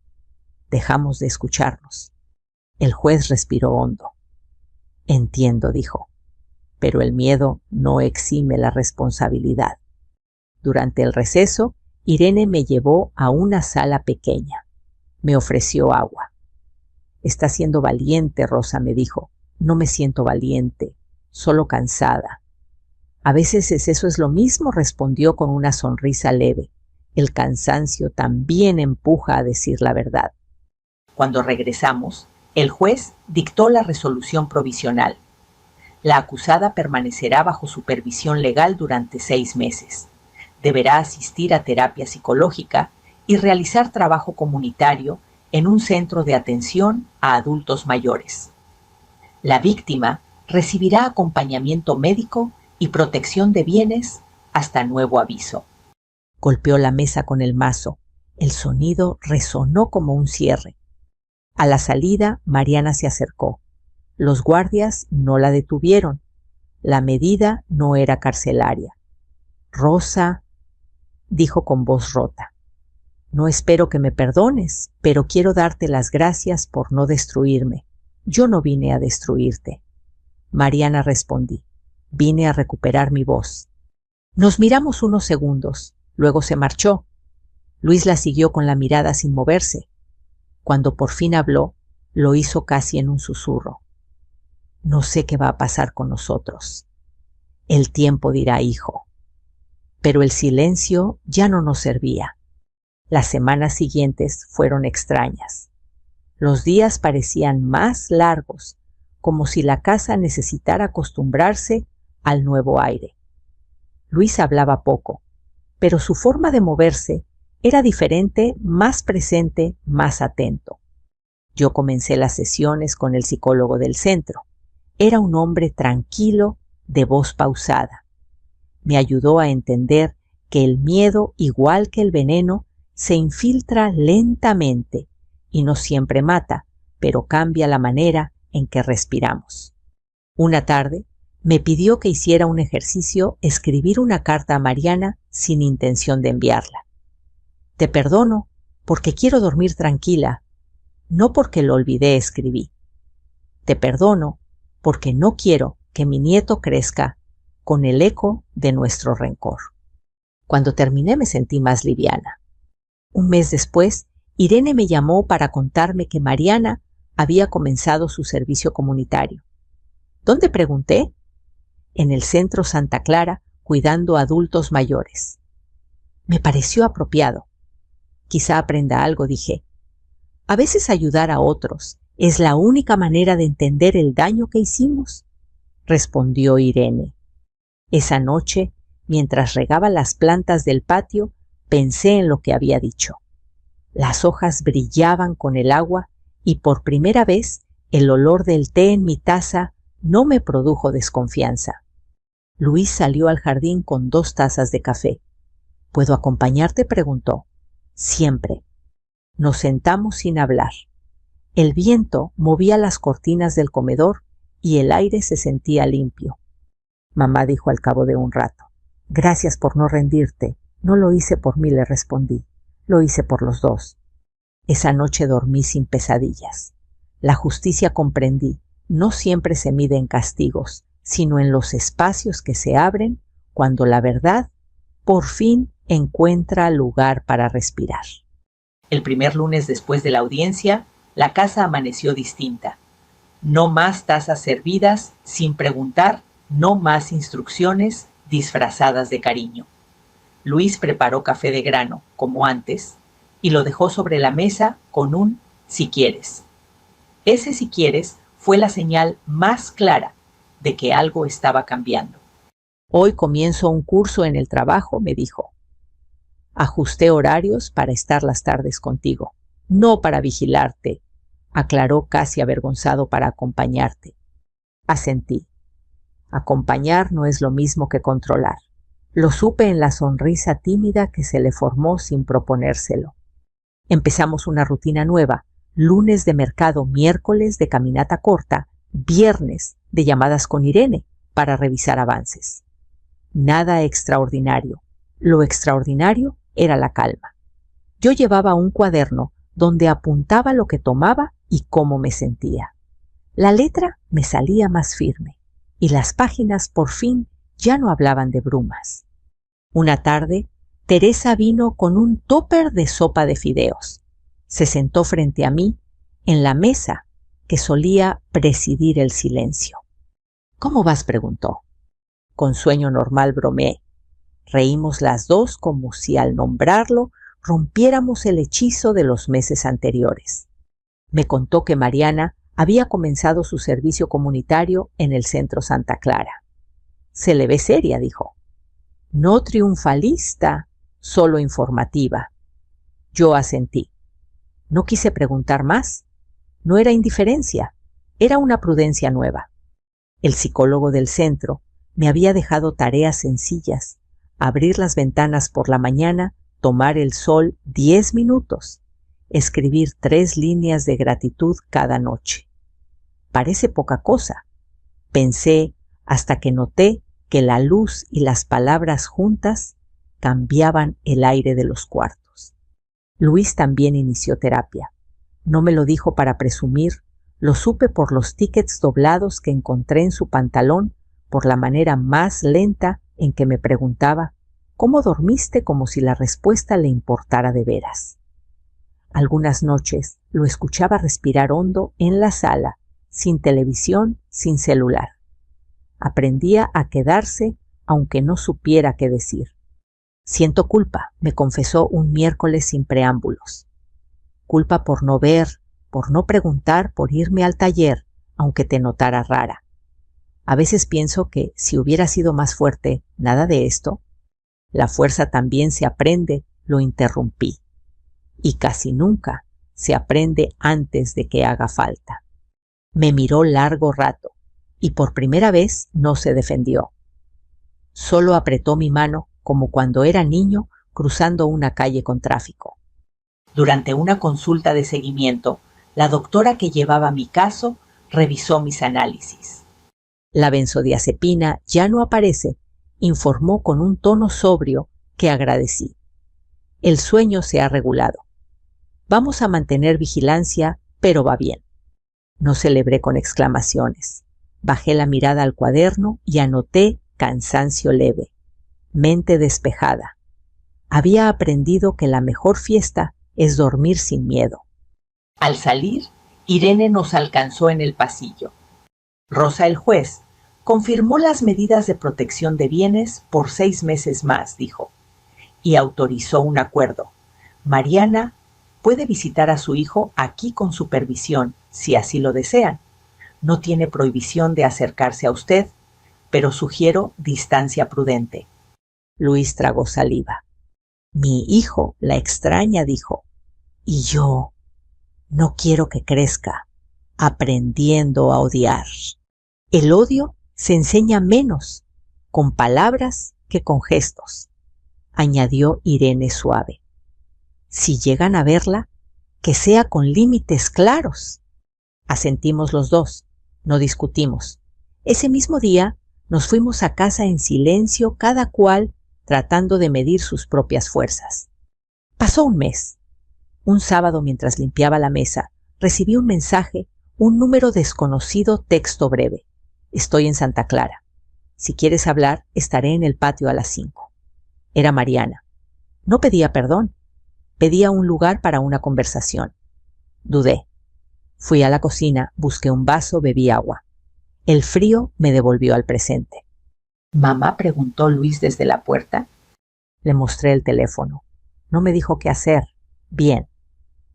Dejamos de escucharnos. El juez respiró hondo. Entiendo, dijo, pero el miedo no exime la responsabilidad. Durante el receso, Irene me llevó a una sala pequeña. Me ofreció agua. Está siendo valiente, Rosa, me dijo. No me siento valiente, solo cansada. A veces eso es lo mismo, respondió con una sonrisa leve. El cansancio también empuja a decir la verdad. Cuando regresamos, el juez dictó la resolución provisional. La acusada permanecerá bajo supervisión legal durante 6 meses. Deberá asistir a terapia psicológica y realizar trabajo comunitario en un centro de atención a adultos mayores. La víctima recibirá acompañamiento médico y protección de bienes hasta nuevo aviso. Golpeó la mesa con el mazo. El sonido resonó como un cierre. A la salida, Mariana se acercó. Los guardias no la detuvieron. La medida no era carcelaria. Rosa, dijo con voz rota, no espero que me perdones, pero quiero darte las gracias por no destruirme. Yo no vine a destruirte. Mariana, respondí. Vine a recuperar mi voz. Nos miramos unos segundos, luego se marchó. Luis la siguió con la mirada sin moverse. Cuando por fin habló, lo hizo casi en un susurro. No sé qué va a pasar con nosotros. El tiempo dirá, hijo. Pero el silencio ya no nos servía. Las semanas siguientes fueron extrañas. Los días parecían más largos, como si la casa necesitara acostumbrarse al nuevo aire. Luis hablaba poco, pero su forma de moverse era diferente, más presente, más atento. Yo comencé las sesiones con el psicólogo del centro. Era un hombre tranquilo, de voz pausada. Me ayudó a entender que el miedo, igual que el veneno, se infiltra lentamente y no siempre mata, pero cambia la manera en que respiramos. Una tarde me pidió que hiciera un ejercicio, escribir una carta a Mariana sin intención de enviarla. Te perdono porque quiero dormir tranquila, no porque lo olvidé, escribí. Te perdono porque no quiero que mi nieto crezca con el eco de nuestro rencor. Cuando terminé me sentí más liviana. Un mes después, Irene me llamó para contarme que Mariana había comenzado su servicio comunitario. ¿Dónde pregunté? En el Centro Santa Clara, cuidando a adultos mayores. Me pareció apropiado. Quizá aprenda algo, dije. A veces ayudar a otros es la única manera de entender el daño que hicimos, respondió Irene. Esa noche, mientras regaba las plantas del patio, pensé en lo que había dicho. Las hojas brillaban con el agua y por primera vez el olor del té en mi taza no me produjo desconfianza. Luis salió al jardín con 2 tazas de café. ¿Puedo acompañarte?, preguntó. Siempre. Nos sentamos sin hablar. El viento movía las cortinas del comedor y el aire se sentía limpio. Mamá dijo al cabo de un rato. Gracias por no rendirte. No lo hice por mí, le respondí. Lo hice por los dos. Esa noche dormí sin pesadillas. La justicia comprendí. No siempre se mide en castigos, sino en los espacios que se abren cuando la verdad, por fin, encuentra lugar para respirar. El primer lunes después de la audiencia, la casa amaneció distinta. No más tazas servidas sin preguntar, no más instrucciones disfrazadas de cariño. Luis preparó café de grano, como antes, y lo dejó sobre la mesa con un «si quieres». Ese «si quieres» fue la señal más clara de que algo estaba cambiando. Hoy comienzo un curso en el trabajo, me dijo. Ajusté horarios para estar las tardes contigo, no para vigilarte, aclaró casi avergonzado, para acompañarte. Asentí. Acompañar no es lo mismo que controlar. Lo supe en la sonrisa tímida que se le formó sin proponérselo. Empezamos una rutina nueva, lunes de mercado, miércoles de caminata corta, viernes de llamadas con Irene para revisar avances. Nada extraordinario. Lo extraordinario era la calma. Yo llevaba un cuaderno donde apuntaba lo que tomaba y cómo me sentía. La letra me salía más firme y las páginas por fin ya no hablaban de brumas. Una tarde, Teresa vino con un tóper de sopa de fideos. Se sentó frente a mí en la mesa que solía presidir el silencio. ¿Cómo vas?, preguntó. Con sueño normal, bromeé. Reímos las dos como si al nombrarlo rompiéramos el hechizo de los meses anteriores. Me contó que Mariana había comenzado su servicio comunitario en el Centro Santa Clara. Se le ve seria, dijo. No triunfalista, solo informativa. Yo asentí. No quise preguntar más. No era indiferencia, era una prudencia nueva. El psicólogo del centro me había dejado tareas sencillas: abrir las ventanas por la mañana, tomar el sol 10 minutos, escribir 3 líneas de gratitud cada noche. Parece poca cosa, pensé, hasta que noté que la luz y las palabras juntas cambiaban el aire de los cuartos. Luis también inició terapia. No me lo dijo para presumir, lo supe por los tickets doblados que encontré en su pantalón, por la manera más lenta en que me preguntaba ¿cómo dormiste?, como si la respuesta le importara de veras. Algunas noches lo escuchaba respirar hondo en la sala, sin televisión, sin celular. Aprendía a quedarse aunque no supiera qué decir. Siento culpa, me confesó un miércoles sin preámbulos. Culpa por no ver, por no preguntar, por irme al taller, aunque te notara rara. A veces pienso que si hubiera sido más fuerte, nada de esto. La fuerza también se aprende, lo interrumpí. Y casi nunca se aprende antes de que haga falta. Me miró largo rato y por primera vez no se defendió. Solo apretó mi mano como cuando era niño cruzando una calle con tráfico. Durante una consulta de seguimiento, la doctora que llevaba mi caso revisó mis análisis. La benzodiazepina ya no aparece, informó con un tono sobrio que agradecí. El sueño se ha regulado. Vamos a mantener vigilancia, pero va bien. No celebré con exclamaciones. Bajé la mirada al cuaderno y anoté cansancio leve, mente despejada. Había aprendido que la mejor fiesta es dormir sin miedo. Al salir, Irene nos alcanzó en el pasillo. Rosa, el juez, confirmó las medidas de protección de bienes por 6 meses más, dijo, y autorizó un acuerdo. Mariana puede visitar a su hijo aquí con supervisión, si así lo desean. No tiene prohibición de acercarse a usted, pero sugiero distancia prudente. Luis tragó saliva. Mi hijo la extraña, dijo, y yo no quiero que crezca aprendiendo a odiar. El odio se enseña menos con palabras que con gestos, añadió Irene suave. Si llegan a verla, que sea con límites claros. Asentimos los dos, no discutimos. Ese mismo día nos fuimos a casa en silencio, cada cual tratando de medir sus propias fuerzas. Pasó un mes. Un sábado, mientras limpiaba la mesa, recibí un mensaje, un número desconocido, texto breve. Estoy en Santa Clara. Si quieres hablar, estaré en el patio a las 5. Era Mariana. No pedía perdón. Pedía un lugar para una conversación. Dudé. Fui a la cocina, busqué un vaso, bebí agua. El frío me devolvió al presente. ¿Mamá?, preguntó Luis desde la puerta. Le mostré el teléfono. No me dijo qué hacer. Bien.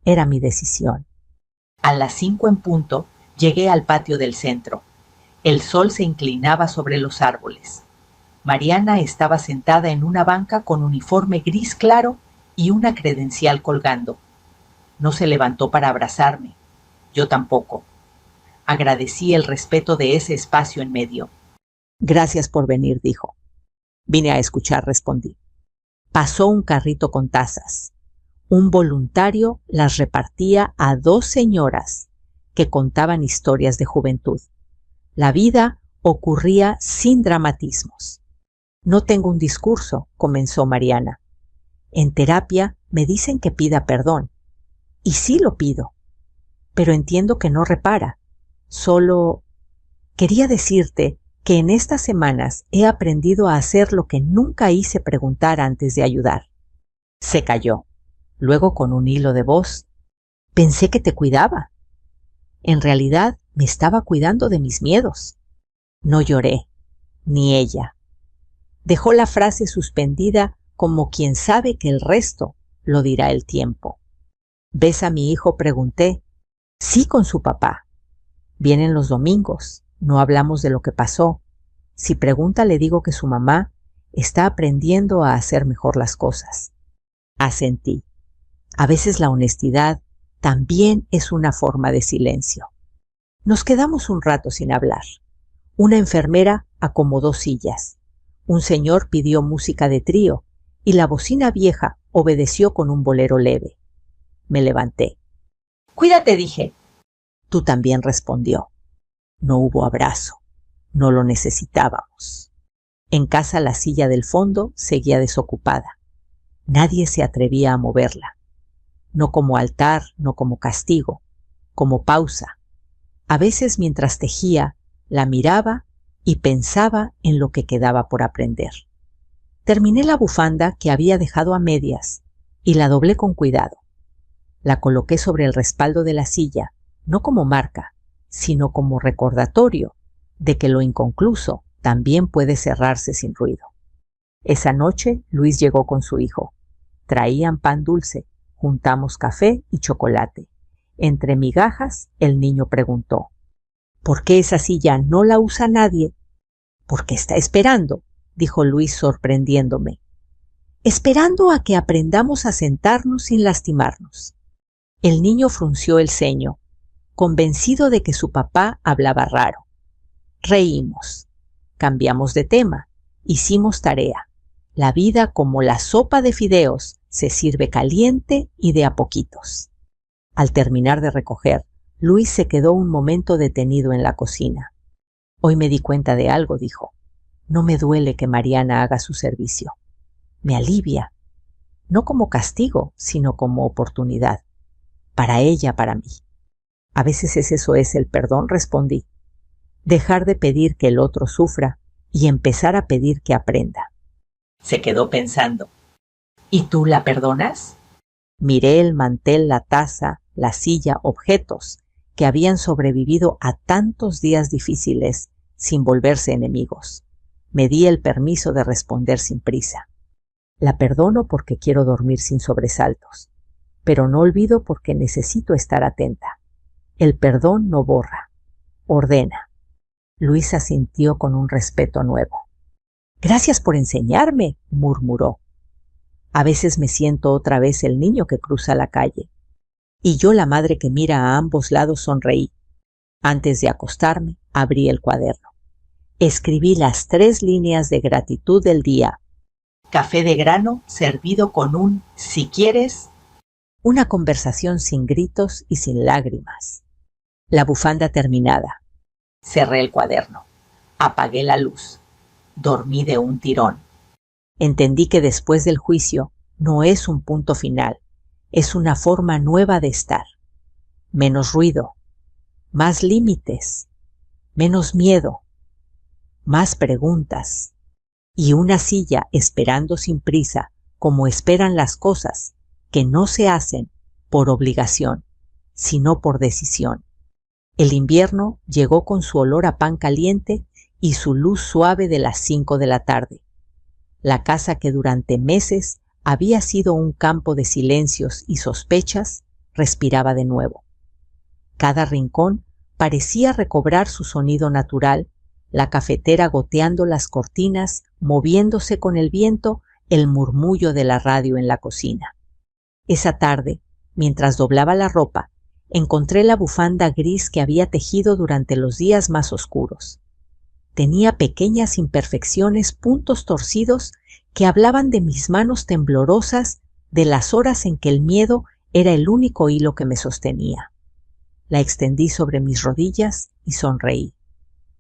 Era mi decisión. A las 5 en punto, llegué al patio del centro. El sol se inclinaba sobre los árboles. Mariana estaba sentada en una banca con uniforme gris claro y una credencial colgando. No se levantó para abrazarme. Yo tampoco. Agradecí el respeto de ese espacio en medio. Gracias por venir, dijo. Vine a escuchar, respondí. Pasó un carrito con tazas. Un voluntario las repartía a 2 señoras que contaban historias de juventud. La vida ocurría sin dramatismos. No tengo un discurso, comenzó Mariana. En terapia me dicen que pida perdón. Y sí lo pido. Pero entiendo que no repara. Solo quería decirte que en estas semanas he aprendido a hacer lo que nunca hice preguntar antes de ayudar. Se calló. Luego, con un hilo de voz, pensé que te cuidaba. En realidad, me estaba cuidando de mis miedos. No lloré, ni ella. Dejó la frase suspendida como quien sabe que el resto lo dirá el tiempo. ¿Ves a mi hijo?, pregunté. Sí, con su papá. Vienen los domingos, no hablamos de lo que pasó. Si pregunta, le digo que su mamá está aprendiendo a hacer mejor las cosas. Asentí. A veces la honestidad también es una forma de silencio. Nos quedamos un rato sin hablar. Una enfermera acomodó sillas. Un señor pidió música de trío y la bocina vieja obedeció con un bolero leve. Me levanté. Cuídate, dije. Tú también, respondió. No hubo abrazo. No lo necesitábamos. En casa la silla del fondo seguía desocupada. Nadie se atrevía a moverla. No como altar, no como castigo, como pausa. A veces, mientras tejía, la miraba y pensaba en lo que quedaba por aprender. Terminé la bufanda que había dejado a medias y la doblé con cuidado. La coloqué sobre el respaldo de la silla, no como marca, sino como recordatorio de que lo inconcluso también puede cerrarse sin ruido. Esa noche Luis llegó con su hijo. Traían pan dulce, juntamos café y chocolate. Entre migajas, el niño preguntó: ¿por qué esa silla no la usa nadie? Porque está esperando, dijo Luis sorprendiéndome. Esperando a que aprendamos a sentarnos sin lastimarnos. El niño frunció el ceño, convencido de que su papá hablaba raro. Reímos. Cambiamos de tema. Hicimos tarea. La vida, como la sopa de fideos, se sirve caliente y de a poquitos. Al terminar de recoger, Luis se quedó un momento detenido en la cocina. Hoy me di cuenta de algo, dijo. No me duele que Mariana haga su servicio. Me alivia. No como castigo, sino como oportunidad. Para ella, para mí. A veces eso es el perdón, respondí. Dejar de pedir que el otro sufra y empezar a pedir que aprenda. Se quedó pensando. ¿Y tú la perdonas? Miré el mantel, la taza, la silla, objetos que habían sobrevivido a tantos días difíciles sin volverse enemigos. Me di el permiso de responder sin prisa. La perdono porque quiero dormir sin sobresaltos, pero no olvido porque necesito estar atenta. El perdón no borra, ordena. Luis asintió con un respeto nuevo. Gracias por enseñarme, murmuró. A veces me siento otra vez el niño que cruza la calle. Y yo la madre que mira a ambos lados sonreí. Antes de acostarme, abrí el cuaderno. Escribí las 3 líneas de gratitud del día. Café de grano servido con un si quieres. Una conversación sin gritos y sin lágrimas. La bufanda terminada. Cerré el cuaderno. Apagué la luz. Dormí de un tirón. Entendí que después del juicio no es un punto final, es una forma nueva de estar. Menos ruido, más límites, menos miedo, más preguntas y una silla esperando sin prisa como esperan las cosas que no se hacen por obligación, sino por decisión. El invierno llegó con su olor a pan caliente y su luz suave de las 5 de la tarde. La casa que durante meses había sido un campo de silencios y sospechas, respiraba de nuevo. Cada rincón parecía recobrar su sonido natural, la cafetera goteando las cortinas, moviéndose con el viento, el murmullo de la radio en la cocina. Esa tarde, mientras doblaba la ropa, encontré la bufanda gris que había tejido durante los días más oscuros. Tenía pequeñas imperfecciones, puntos torcidos que hablaban de mis manos temblorosas, de las horas en que el miedo era el único hilo que me sostenía. La extendí sobre mis rodillas y sonreí.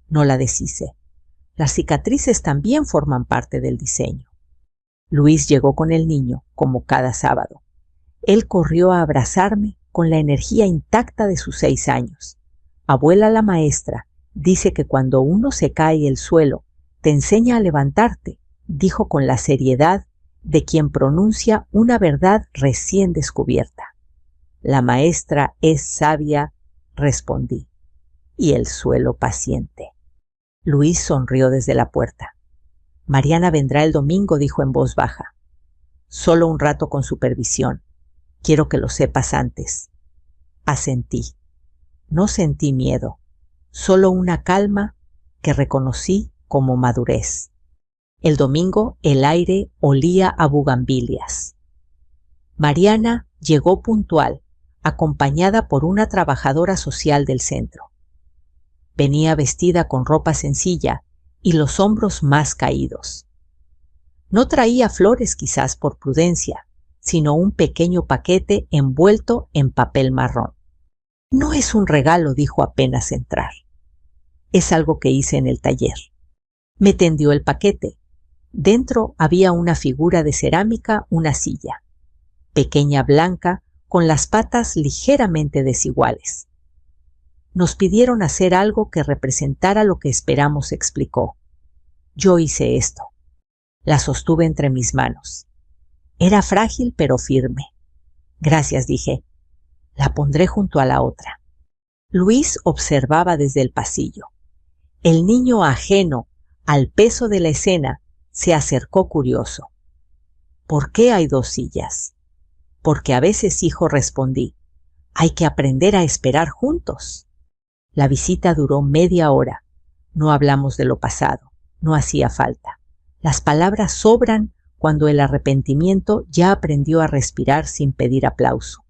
No la deshice. Las cicatrices también forman parte del diseño. Luis llegó con el niño, como cada sábado. Él corrió a abrazarme con la energía intacta de sus 6 años. Abuela la maestra dice que cuando uno se cae al suelo, te enseña a levantarte, dijo con la seriedad de quien pronuncia una verdad recién descubierta. La maestra es sabia, respondí, y el suelo paciente. Luis sonrió desde la puerta. Mariana vendrá el domingo, dijo en voz baja. Solo un rato con supervisión. Quiero que lo sepas antes. Asentí. No sentí miedo, solo una calma que reconocí como madurez. El domingo el aire olía a bugambilias. Mariana llegó puntual, acompañada por una trabajadora social del centro. Venía vestida con ropa sencilla y los hombros más caídos. No traía flores quizás por prudencia, sino un pequeño paquete envuelto en papel marrón. No es un regalo, dijo apenas entrar. Es algo que hice en el taller. Me tendió el paquete. Dentro había una figura de cerámica, una silla, pequeña, blanca, con las patas ligeramente desiguales. Nos pidieron hacer algo que representara lo que esperamos, explicó. Yo hice esto. La sostuve entre mis manos. Era frágil pero firme. Gracias, dije. La pondré junto a la otra. Luis observaba desde el pasillo. El niño, ajeno al peso de la escena, se acercó curioso. ¿Por qué hay 2 sillas? Porque a veces, hijo, respondí, hay que aprender a esperar juntos. La visita duró media hora. No hablamos de lo pasado. No hacía falta. Las palabras sobran cuando el arrepentimiento ya aprendió a respirar sin pedir aplauso.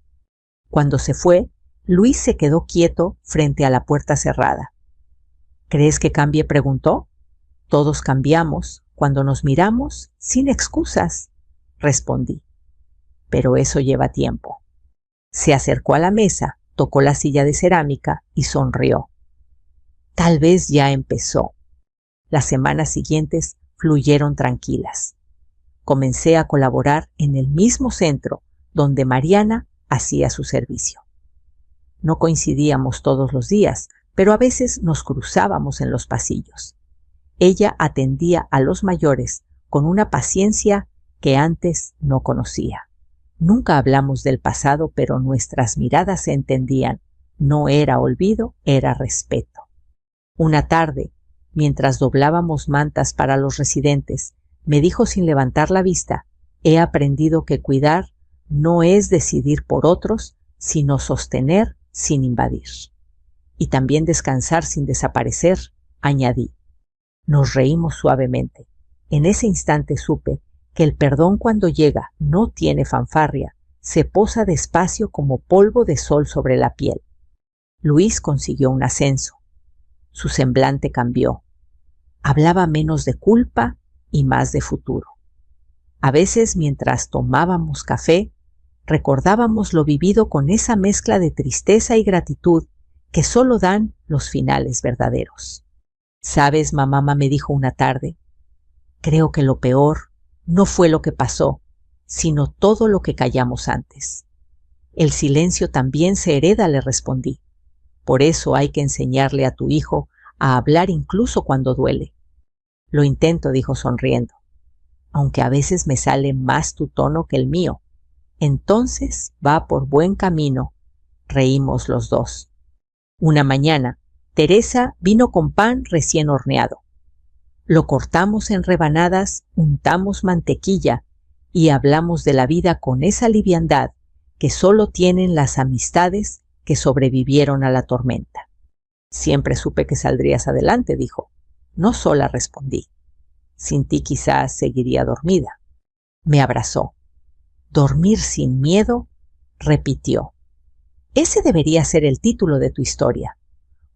Cuando se fue, Luis se quedó quieto frente a la puerta cerrada. ¿Crees que cambie?, preguntó. Todos cambiamos cuando nos miramos sin excusas, respondí. Pero eso lleva tiempo. Se acercó a la mesa, tocó la silla de cerámica y sonrió. Tal vez ya empezó. Las semanas siguientes fluyeron tranquilas. Comencé a colaborar en el mismo centro donde Mariana hacía su servicio. No coincidíamos todos los días, pero a veces nos cruzábamos en los pasillos. Ella atendía a los mayores con una paciencia que antes no conocía. Nunca hablamos del pasado, pero nuestras miradas se entendían. No era olvido, era respeto. Una tarde, mientras doblábamos mantas para los residentes, me dijo sin levantar la vista: he aprendido que cuidar no es decidir por otros, sino sostener sin invadir. Y también descansar sin desaparecer, añadí. Nos reímos suavemente. En ese instante supe que el perdón, cuando llega, no tiene fanfarria, se posa despacio como polvo de sol sobre la piel. Luis consiguió un ascenso. Su semblante cambió. Hablaba menos de culpa y más de futuro. A veces, mientras tomábamos café, recordábamos lo vivido con esa mezcla de tristeza y gratitud que solo dan los finales verdaderos. ¿Sabes, mamá?, me dijo una tarde, creo que lo peor no fue lo que pasó, sino todo lo que callamos antes. El silencio también se hereda, le respondí. Por eso hay que enseñarle a tu hijo a hablar incluso cuando duele. Lo intento, dijo sonriendo, aunque a veces me sale más tu tono que el mío. Entonces va por buen camino. Reímos los dos. Una mañana, Teresa vino con pan recién horneado. Lo cortamos en rebanadas, untamos mantequilla y hablamos de la vida con esa liviandad que solo tienen las amistades que sobrevivieron a la tormenta. Siempre supe que saldrías adelante, dijo. No sola, respondí. Sin ti quizás seguiría dormida. Me abrazó. Dormir sin miedo, repitió. Ese debería ser el título de tu historia.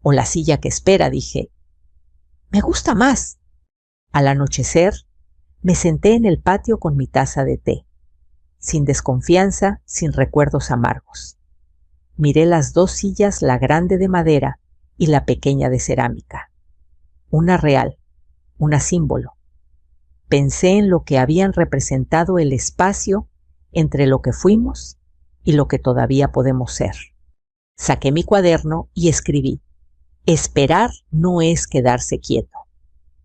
O La silla que espera, dije. Me gusta más. Al anochecer, me senté en el patio con mi taza de té, sin desconfianza, sin recuerdos amargos. Miré las dos sillas, la grande de madera y la pequeña de cerámica. Una real, una símbolo. Pensé en lo que habían representado el espacio entre lo que fuimos y lo que todavía podemos ser. Saqué mi cuaderno y escribí. Esperar no es quedarse quieto.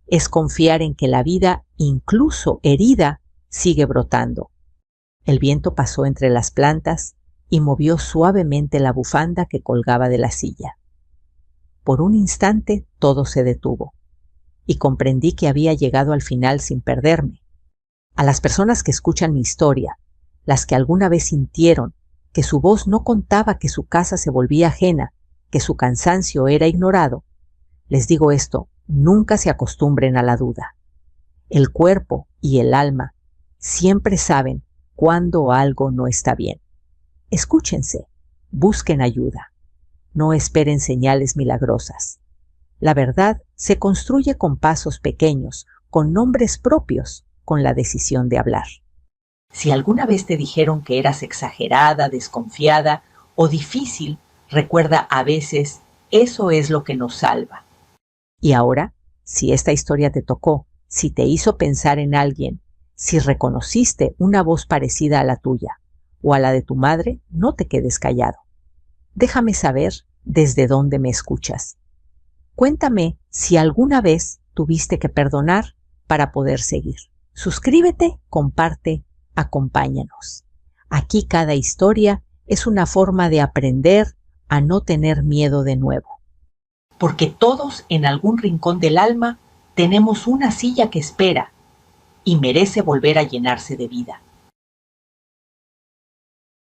Es confiar en que la vida, incluso herida, sigue brotando. El viento pasó entre las plantas y movió suavemente la bufanda que colgaba de la silla. Por un instante todo se detuvo y comprendí que había llegado al final sin perderme. A las personas que escuchan mi historia, las que alguna vez sintieron que su voz no contaba, que su casa se volvía ajena, que su cansancio era ignorado, les digo esto: nunca se acostumbren a la duda. El cuerpo y el alma siempre saben cuando algo no está bien. Escúchense, busquen ayuda. No esperen señales milagrosas. La verdad se construye con pasos pequeños, con nombres propios, con la decisión de hablar. Si alguna vez te dijeron que eras exagerada, desconfiada o difícil, recuerda, a veces eso es lo que nos salva. Y ahora, si esta historia te tocó, si te hizo pensar en alguien, si reconociste una voz parecida a la tuya o a la de tu madre, no te quedes callado. Déjame saber desde dónde me escuchas. Cuéntame si alguna vez tuviste que perdonar para poder seguir. Suscríbete, comparte, acompáñanos. Aquí cada historia es una forma de aprender a no tener miedo de nuevo. Porque todos en algún rincón del alma tenemos una silla que espera y merece volver a llenarse de vida.